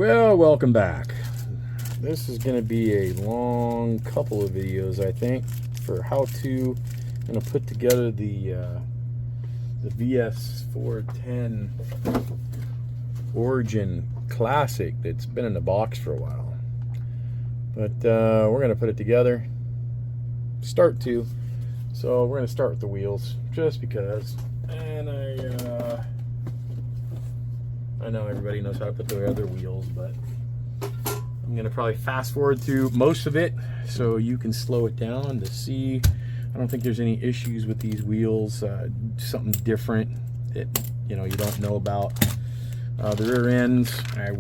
Well, welcome back. This is going to be a long couple of videos, I think, for how to put together the VS4-10 Origin Classic that's been in the box for a while. But we're going to put it together. Start to. So we're going to start with the wheels, just because. And I know everybody knows how to put the other wheels, but I'm going to probably fast forward through most of it so you can slow it down to see. I don't think there's any issues with these wheels. Something different that you don't know about. The rear ends, their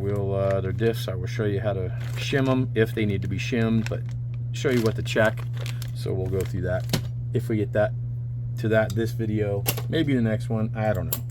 diffs, I will show you how to shim them if they need to be shimmed, but show you what to check. So we'll go through that if we get this video, maybe the next one, I don't know.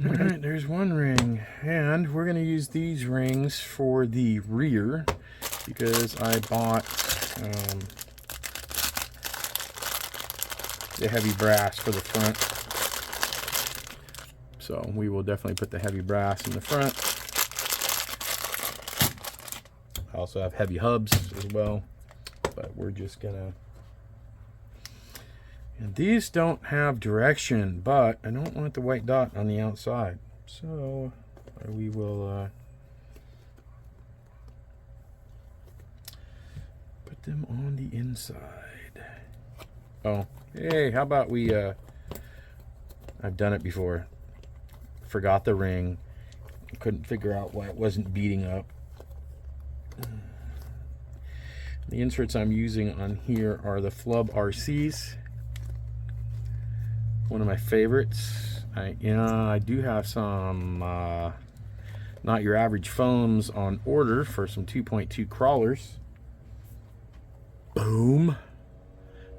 Alright, there's one ring, and we're going to use these rings for the rear because I bought the heavy brass for the front. So we will definitely put the heavy brass in the front. I also have heavy hubs as well, but we're just going to... And these don't have direction, but I don't want the white dot on the outside. So we will put them on the inside. Oh, hey, how about we, I've done it before. Forgot the ring. Couldn't figure out why it wasn't beating up. The inserts I'm using on here are the Flub RCs. One of my favorites. I do have some not your average foams on order for some 2.2 crawlers. Boom.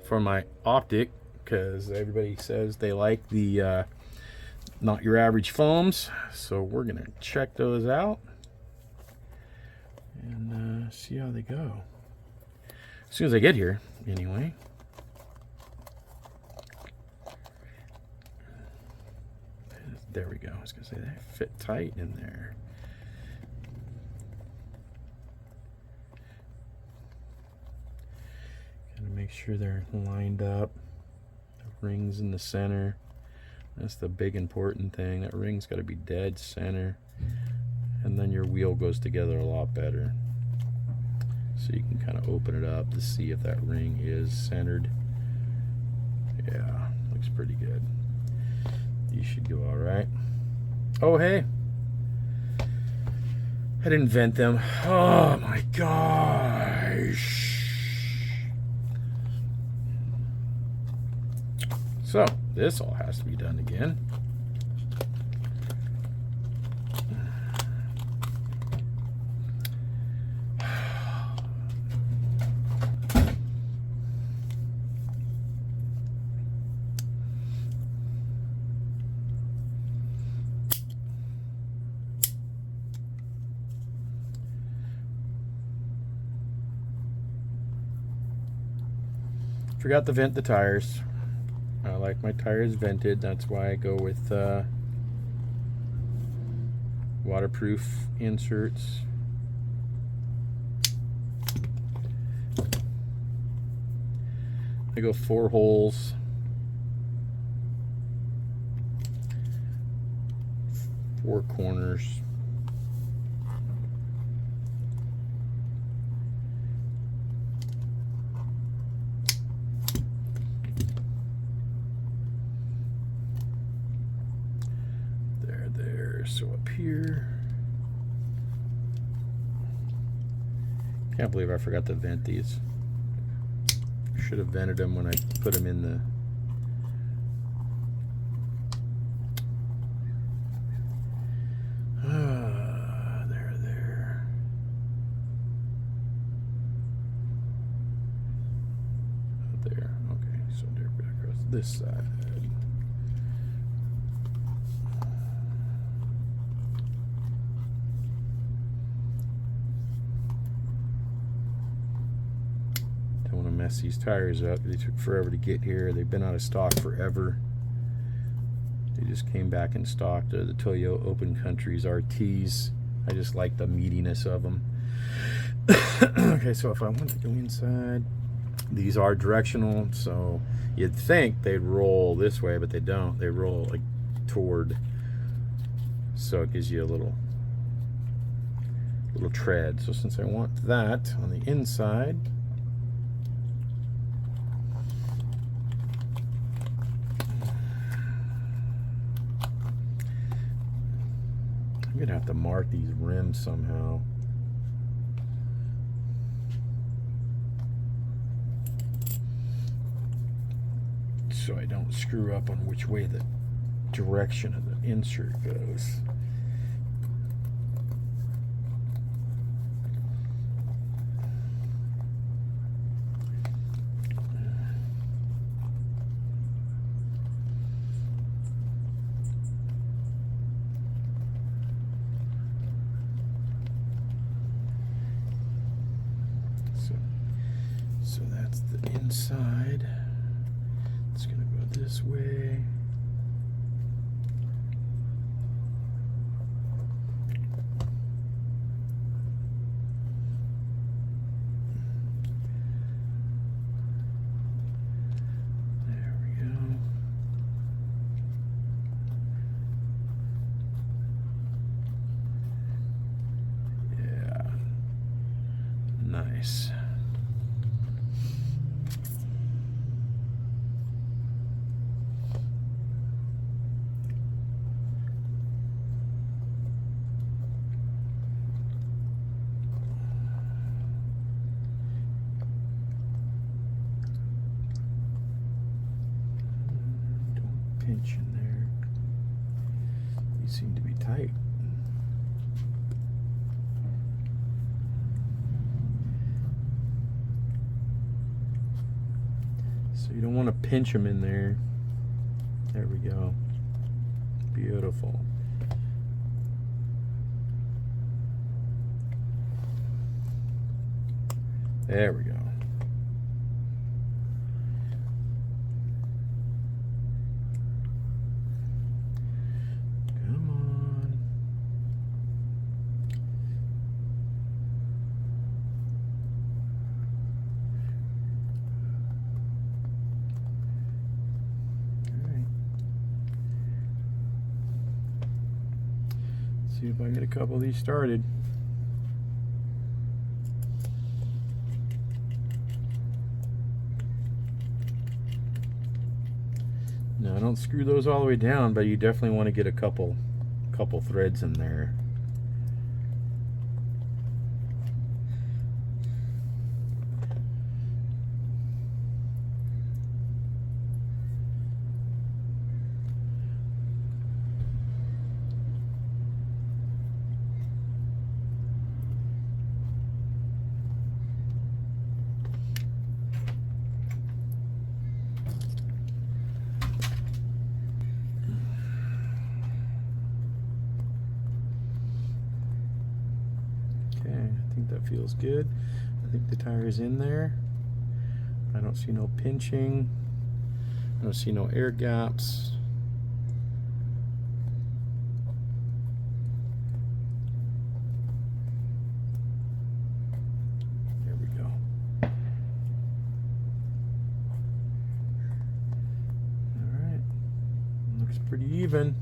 For my optic, because everybody says they like the not your average foams. So we're gonna check those out and see how they go. As soon as I get here, anyway. There we go. I was going to say they fit tight in there. Got to make sure they're lined up. The ring's in the center. That's the big important thing. That ring's got to be dead center. And then your wheel goes together a lot better. So you can kind of open it up to see if that ring is centered. Yeah, looks pretty good. You should go all right. Oh, hey. I didn't vent them. Oh, my gosh. So, this all has to be done again. Forgot to vent the tires. I like my tires vented. That's why I go with waterproof inserts. I go 4 holes. 4 corners. So up here, can't believe I forgot to vent these. Should have vented them when I put them in the this side. Don't want to mess these tires up. They took forever to get here. They've been out of stock forever. They just came back in stock. The Toyo Open Countries RTs. I just like the meatiness of them. Okay, so if I want to go inside, these are directional, so you'd think they'd roll this way, but they don't. They roll like toward, so it gives you a little tread. So since I want that on the inside, I'm gonna have to mark these rims somehow. So I don't screw up on which way the direction of the insert goes. So that's the inside. It's gonna go this way. There we go. Yeah. Nice. Pinch in there. These seem to be tight. So you don't want to pinch them in there. There we go. Beautiful. There we go. See if I can get a couple of these started. Now, don't screw those all the way down, but you definitely want to get a couple threads in there. I think that feels good. I think the tire is in there. I don't see no pinching. I don't see no air gaps. There we go. All right. Looks pretty even.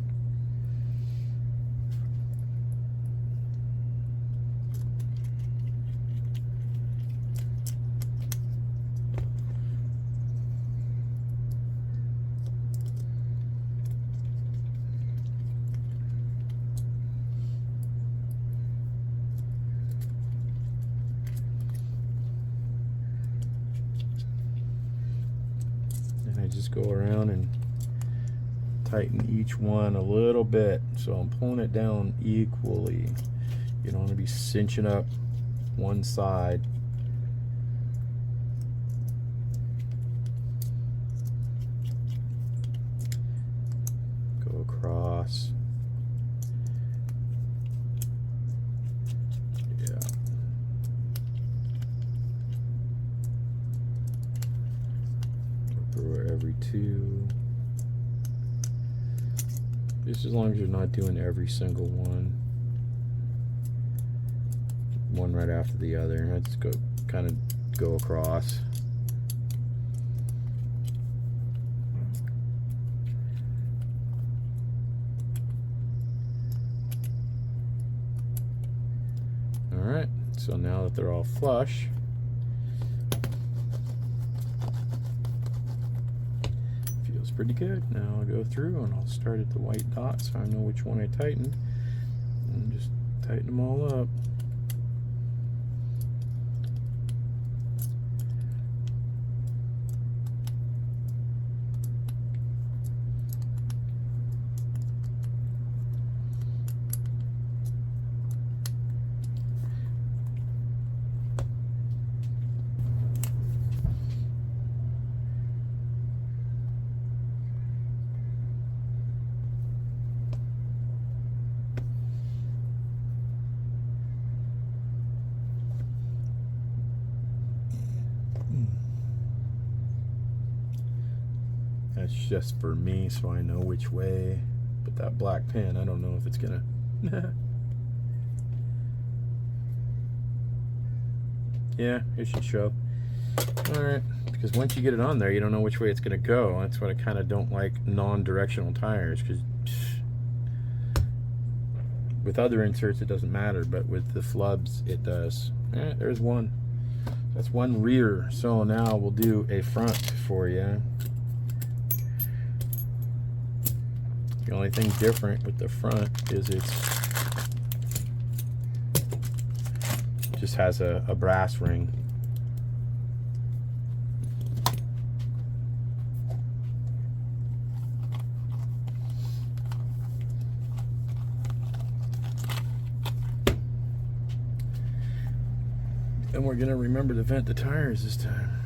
Just go around and tighten each one a little bit, so I'm pulling it down equally. You don't want to be cinching up one side. go across. Yeah. Go through every two. Just as long as you're not doing every single one. One right after the other. Let's go kind of go across. Alright, so now that they're all flush, feels pretty good. Now I'll go through and I'll start at the white dot so I know which one I tightened, and just tighten them all up. That's just for me, so I know which way. But that black pen, I don't know if it's gonna. Yeah, it should show. Alright, because once you get it on there, you don't know which way it's gonna go. That's what I kind of don't like non-directional tires, because with other inserts it doesn't matter, but with the flubs it does. There's one. That's one rear. So now we'll do a front for you. The only thing different with the front is it just has a brass ring. And we're gonna remember to vent the tires this time.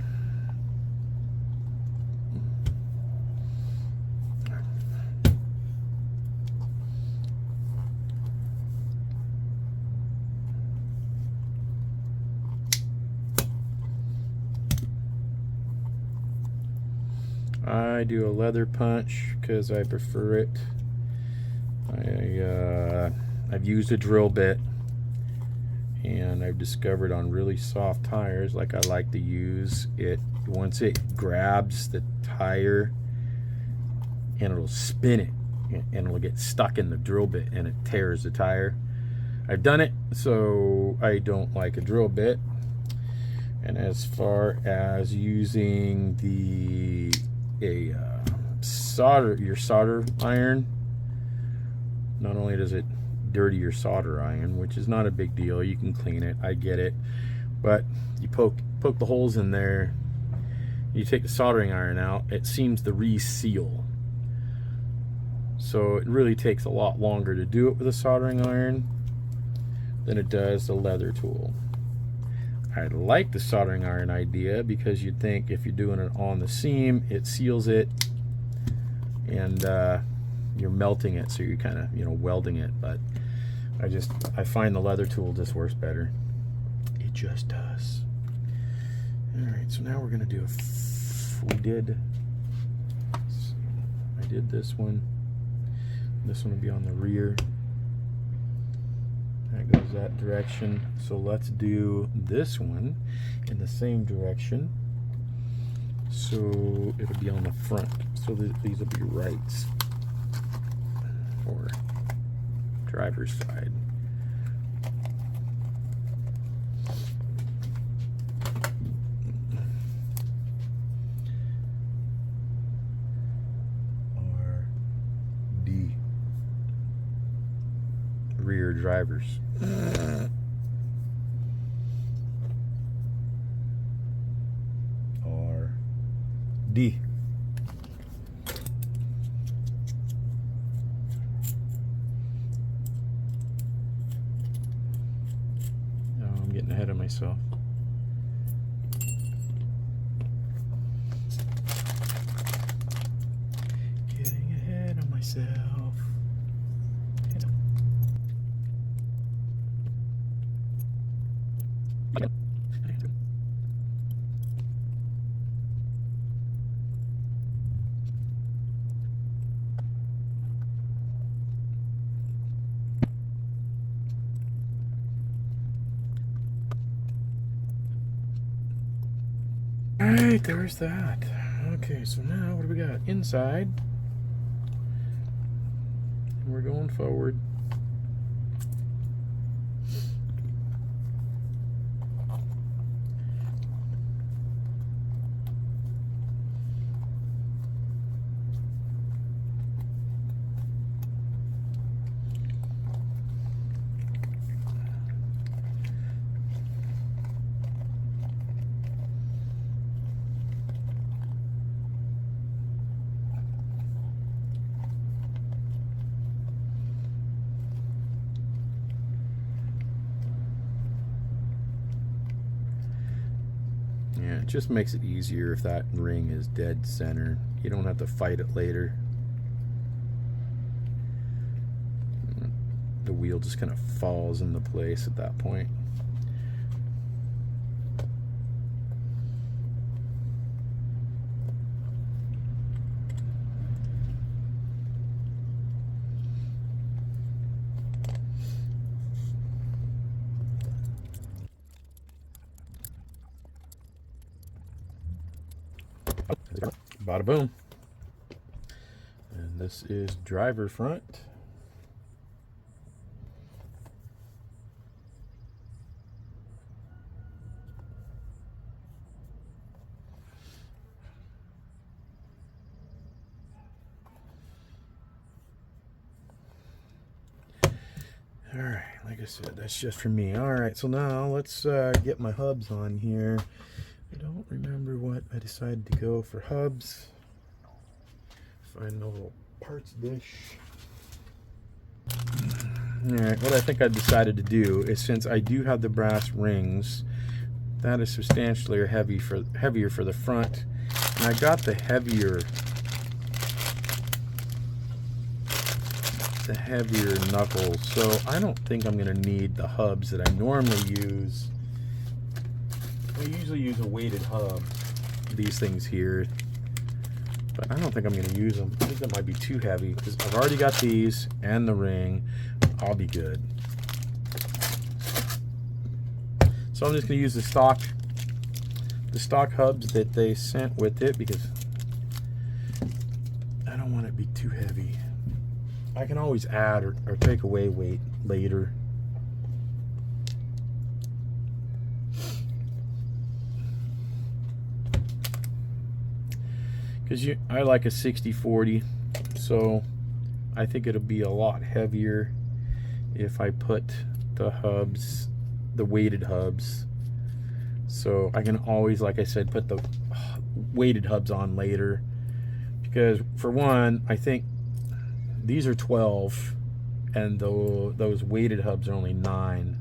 I do a leather punch because I prefer it. I've used a drill bit, and I've discovered on really soft tires, like I like to use it, once it grabs the tire and it'll spin it and it'll get stuck in the drill bit and it tears the tire. I've done it, so I don't like a drill bit. And as far as using your solder iron, not only does it dirty your solder iron, which is not a big deal, you can clean it, I get it, but you poke the holes in there, you take the soldering iron out, it seems to reseal. So it really takes a lot longer to do it with a soldering iron than it does the leather tool. I like the soldering iron idea because you'd think if you're doing it on the seam, it seals it, and you're melting it, so you're kind of, welding it. But I find the leather tool just works better. It just does. All right, so now we're gonna do I did this one. This one will be on the rear. That goes that direction. So let's do this one in the same direction. So it'll be on the front. So these will be rights, or driver's side. Or D. Rear drivers. Or D. Oh, I'm getting ahead of myself. Getting ahead of myself. Alright, there's that. Okay, so now what do we got? Inside. We're going forward. Yeah, it just makes it easier if that ring is dead center. You don't have to fight it later. The wheel just kind of falls into place at that point. Bada boom. And this is driver front. All right, like I said, that's just for me. All right, so now let's get my hubs on here. I don't remember what I decided to go for hubs. Find a little parts dish. Alright, what I think I decided to do is, since I do have the brass rings, that is substantially heavier for the front. And I got the heavier knuckles, so I don't think I'm going to need the hubs that I normally use. I usually use a weighted hub, these things here, but I don't think I'm going to use them. I think that might be too heavy because I've already got these and the ring. I'll be good. So I'm just going to use the stock hubs that they sent with it because I don't want it to be too heavy. I can always add or take away weight later. Because I like a 60-40, so I think it'll be a lot heavier if I put the hubs, the weighted hubs. So I can always, like I said, put the weighted hubs on later. Because for one, I think these are 12, and those weighted hubs are only 9.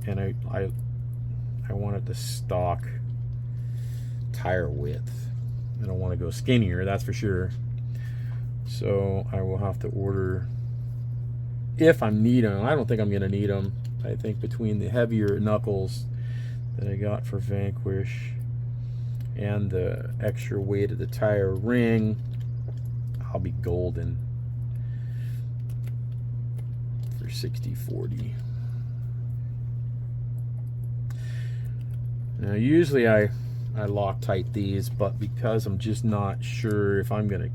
And I wanted the stock tire width. I don't want to go skinnier, that's for sure. So I will have to order, if I need them. I don't think I'm going to need them. I think between the heavier knuckles that I got for Vanquish and the extra weight of the tire ring, I'll be golden for 60-40. Now usually I Loctite these, but because I'm just not sure if I'm gonna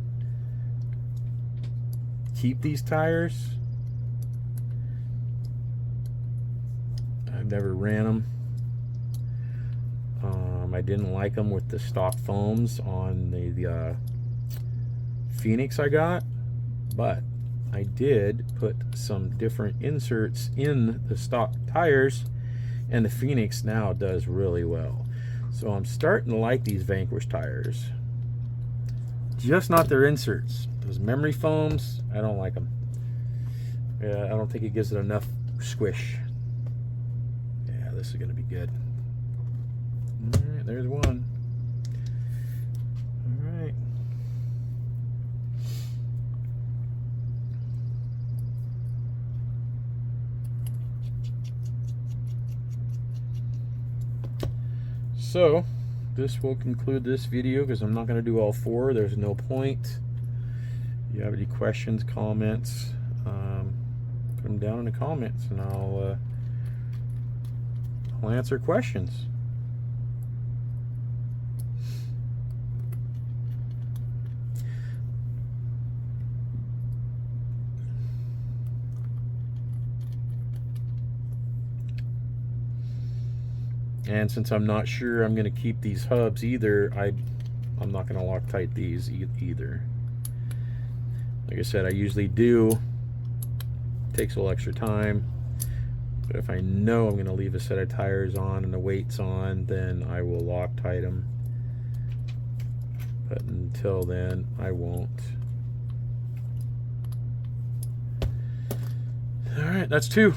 keep these tires, I've never ran them. I didn't like them with the stock foams on the Phoenix I got, but I did put some different inserts in the stock tires, and the Phoenix now does really well. So I'm starting to like these Vanquish tires. Just not their inserts. Those memory foams, I don't like them. Yeah, I don't think it gives it enough squish. Yeah, this is going to be good. All right, there's one. All right. So this will conclude this video because I'm not going to do all 4. There's no point. If you have any questions, comments, put them down in the comments and I'll answer questions. And since I'm not sure I'm going to keep these hubs either, I'm not going to Loctite these either. Like I said, I usually do. It takes a little extra time. But if I know I'm going to leave a set of tires on and the weights on, then I will Loctite them. But until then, I won't. All right, that's 2.